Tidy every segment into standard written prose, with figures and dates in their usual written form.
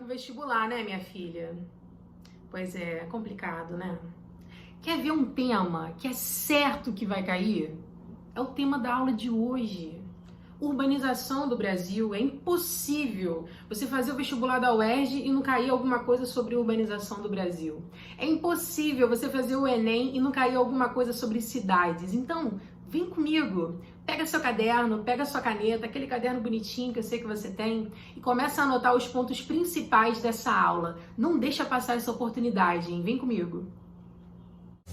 pro vestibular, né, minha filha? Pois é complicado, né? Quer ver um tema que é certo que vai cair? É o tema da aula de hoje. Urbanização do Brasil. É impossível você fazer o vestibular da UERJ e não cair alguma coisa sobre urbanização do Brasil. É impossível você fazer o Enem e não cair alguma coisa sobre cidades. Então, vem comigo. Pega seu caderno, pega sua caneta, aquele caderno bonitinho que eu sei que você tem, e começa a anotar os pontos principais dessa aula. Não deixa passar essa oportunidade, hein? Vem comigo.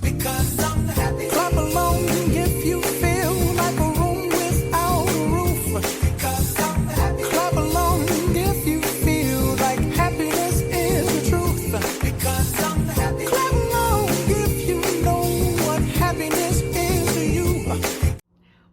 Clap along if you feel like a room without a roof. Clap along if you feel like happiness is the truth. Clap along if you know what happiness is to you.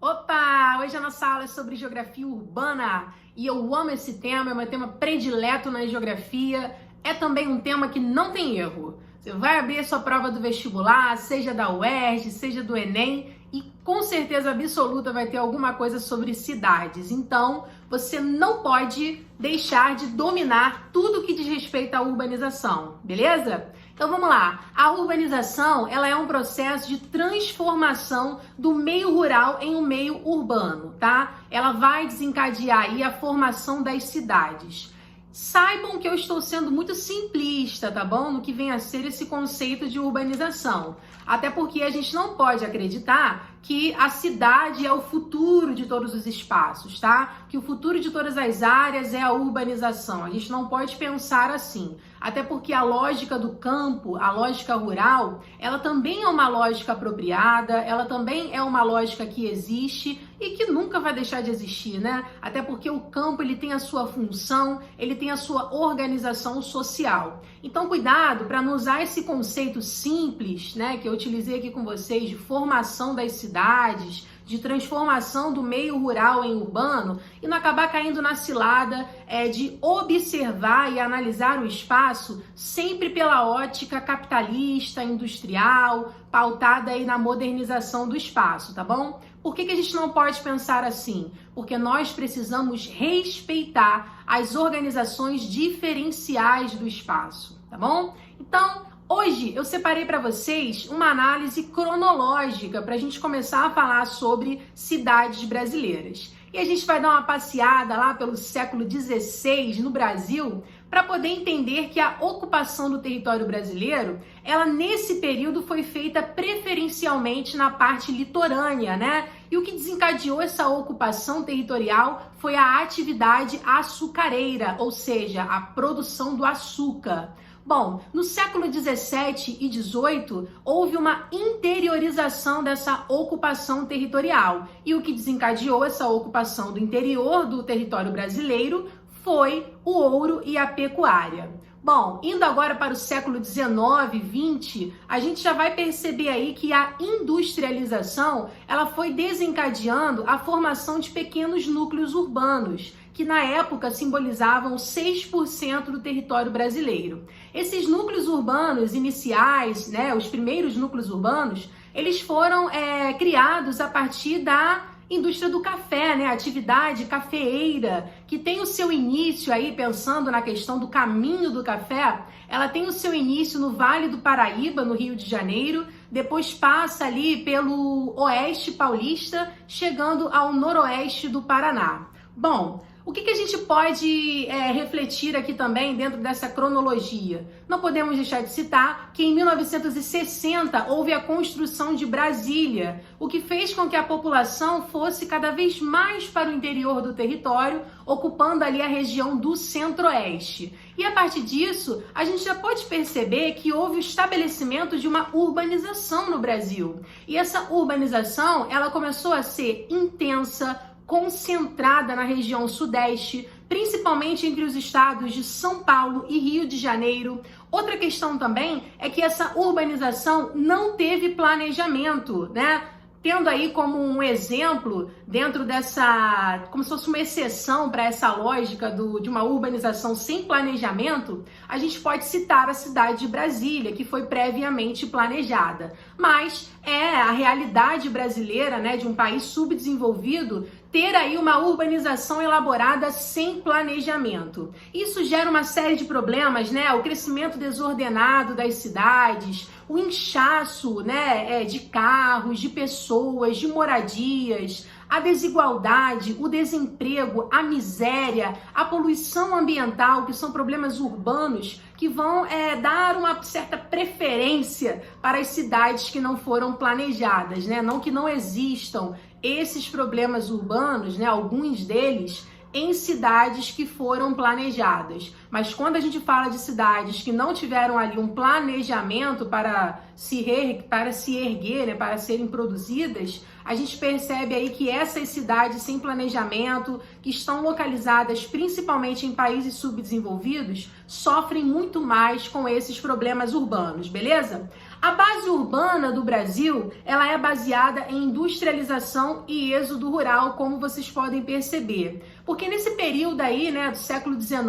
Opa! Hoje a nossa aula é sobre geografia urbana e eu amo esse tema, é meu tema predileto na geografia. É também um tema que não tem erro. Você vai abrir a sua prova do vestibular, seja da UERJ, seja do Enem, e com certeza absoluta vai ter alguma coisa sobre cidades. Então, você não pode deixar de dominar tudo que diz respeito à urbanização, beleza? Então vamos lá. A urbanização, ela é um processo de transformação do meio rural em um meio urbano, tá? Ela vai desencadear aí a formação das cidades. Saibam que eu estou sendo muito simplista, tá bom? No que vem a ser esse conceito de urbanização. Até porque a gente não pode acreditar que a cidade é o futuro de todos os espaços, tá? Que o futuro de todas as áreas é a urbanização. A gente não pode pensar assim. Até porque a lógica do campo, a lógica rural, ela também é uma lógica apropriada, ela também é uma lógica que existe e que nunca vai deixar de existir, né? Até porque o campo, ele tem a sua função, ele tem a sua organização social. Então, cuidado para não usar esse conceito simples, né, que eu utilizei aqui com vocês, de formação das cidades, de transformação do meio rural em urbano, e não acabar caindo na cilada de observar e analisar o espaço sempre pela ótica capitalista, industrial, pautada aí na modernização do espaço, tá bom? Por que a gente não pode pensar assim? Porque nós precisamos respeitar as organizações diferenciais do espaço, tá bom? Então, hoje eu separei para vocês uma análise cronológica para a gente começar a falar sobre cidades brasileiras. E a gente vai dar uma passeada lá pelo século XVI no Brasil para poder entender que a ocupação do território brasileiro, ela nesse período foi feita preferencialmente na parte litorânea, né? E o que desencadeou essa ocupação territorial foi a atividade açucareira, ou seja, a produção do açúcar. Bom, no século 17 e 18, houve uma interiorização dessa ocupação territorial. E o que desencadeou essa ocupação do interior do território brasileiro foi o ouro e a pecuária. Bom, indo agora para o século 19 e 20, a gente já vai perceber aí que a industrialização, ela foi desencadeando a formação de pequenos núcleos urbanos, que na época simbolizavam 6% do território brasileiro. Esses núcleos urbanos iniciais, né, os primeiros núcleos urbanos, eles foram criados a partir da indústria do café, né, a atividade cafeeira, que tem o seu início aí, pensando na questão do caminho do café, ela tem o seu início no Vale do Paraíba, no Rio de Janeiro, depois passa ali pelo oeste paulista, chegando ao noroeste do Paraná. Bom, o que a gente pode refletir aqui também dentro dessa cronologia? Não podemos deixar de citar que em 1960 houve a construção de Brasília, o que fez com que a população fosse cada vez mais para o interior do território, ocupando ali a região do centro-oeste. E a partir disso, a gente já pode perceber que houve o estabelecimento de uma urbanização no Brasil. E essa urbanização, ela começou a ser intensa, concentrada na região sudeste, principalmente entre os estados de São Paulo e Rio de Janeiro. Outra questão também é que essa urbanização não teve planejamento, né? tendo aí como um exemplo, dentro dessa, como se fosse uma exceção para essa lógica de uma urbanização sem planejamento, a gente pode citar a cidade de Brasília, que foi previamente planejada. Mas é a realidade brasileira, né, de um país subdesenvolvido, ter aí uma urbanização elaborada sem planejamento. Isso gera uma série de problemas, né? O crescimento desordenado das cidades, o inchaço, né, de carros, de pessoas, de moradias, a desigualdade, o desemprego, a miséria, a poluição ambiental, que são problemas urbanos que vão dar uma certa preferência para as cidades que não foram planejadas, né? Não que não existam esses problemas urbanos, né? Alguns deles em cidades que foram planejadas. Mas quando a gente fala de cidades que não tiveram ali um planejamento para se erguer, né, para serem produzidas, a gente percebe aí que essas cidades sem planejamento, que estão localizadas principalmente em países subdesenvolvidos, sofrem muito mais com esses problemas urbanos, beleza? A base urbana do Brasil, ela é baseada em industrialização e êxodo rural, como vocês podem perceber. Porque nesse período aí, né, do século XIX,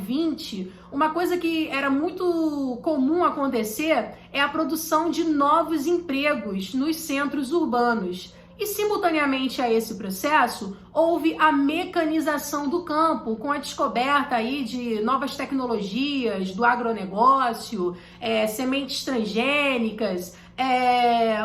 XX, uma coisa que era muito comum acontecer é a produção de novos empregos nos centros urbanos. E simultaneamente a esse processo, houve a mecanização do campo, com a descoberta aí de novas tecnologias, do agronegócio, sementes transgênicas,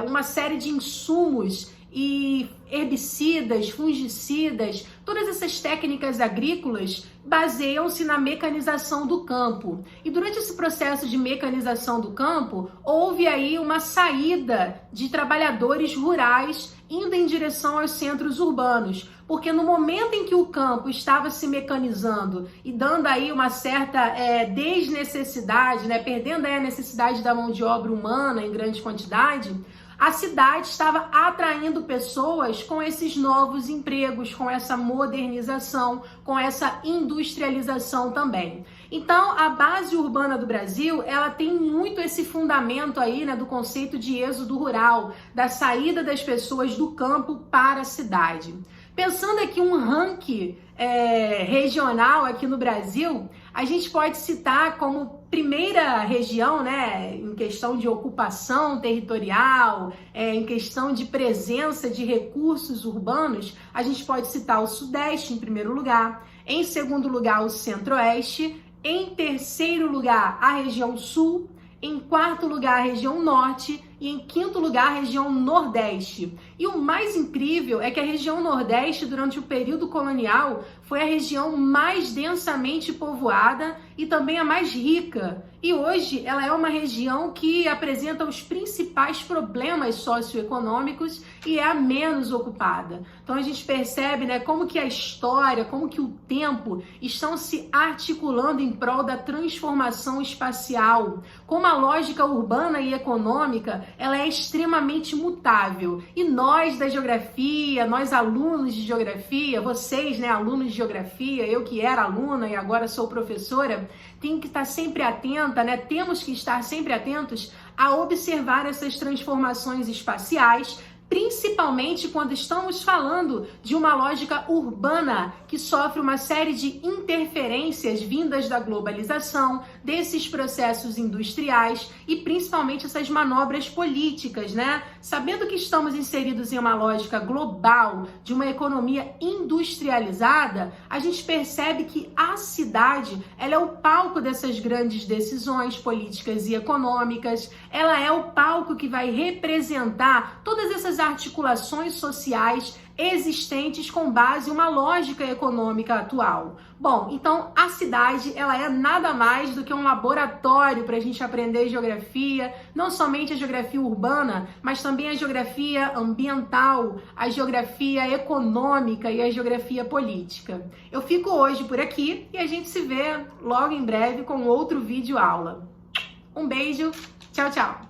uma série de insumos e herbicidas, fungicidas, todas essas técnicas agrícolas baseiam-se na mecanização do campo. E durante esse processo de mecanização do campo, houve aí uma saída de trabalhadores rurais indo em direção aos centros urbanos, porque no momento em que o campo estava se mecanizando e dando aí uma certa desnecessidade, né, perdendo aí a necessidade da mão de obra humana em grande quantidade, a cidade estava atraindo pessoas com esses novos empregos, com essa modernização, com essa industrialização também. Então, a base urbana do Brasil, ela tem muito esse fundamento aí, né, do conceito de êxodo rural, da saída das pessoas do campo para a cidade. Pensando aqui um ranking regional aqui no Brasil, a gente pode citar como primeira região, né, em questão de ocupação territorial, em questão de presença de recursos urbanos, a gente pode citar o Sudeste em primeiro lugar, em segundo lugar o Centro-Oeste, em terceiro lugar a região Sul, em quarto lugar a região Norte e em quinto lugar a região Nordeste. E o mais incrível é que a região Nordeste, durante o período colonial, foi a região mais densamente povoada e também a mais rica. E hoje ela é uma região que apresenta os principais problemas socioeconômicos e é a menos ocupada. Então a gente percebe, né, como que a história, como que o tempo estão se articulando em prol da transformação espacial, como a lógica urbana e econômica ela é extremamente mutável. E nós da geografia, nós alunos de geografia, vocês, né, alunos de geografia, eu que era aluna e agora sou professora, tem que estar sempre atenta, né? Temos que estar sempre atentos a observar essas transformações espaciais, principalmente quando estamos falando de uma lógica urbana que sofre uma série de interferências vindas da globalização, desses processos industriais e principalmente essas manobras políticas, né? Sabendo que estamos inseridos em uma lógica global de uma economia industrializada, a gente percebe que a cidade, ela é o palco dessas grandes decisões políticas e econômicas, ela é o palco que vai representar todas essas articulações sociais existentes com base em uma lógica econômica atual. Bom, então a cidade ela é nada mais do que um laboratório para a gente aprender geografia, não somente a geografia urbana, mas também a geografia ambiental, a geografia econômica e a geografia política. Eu fico hoje por aqui e a gente se vê logo em breve com outro vídeo aula. Um beijo, tchau, tchau!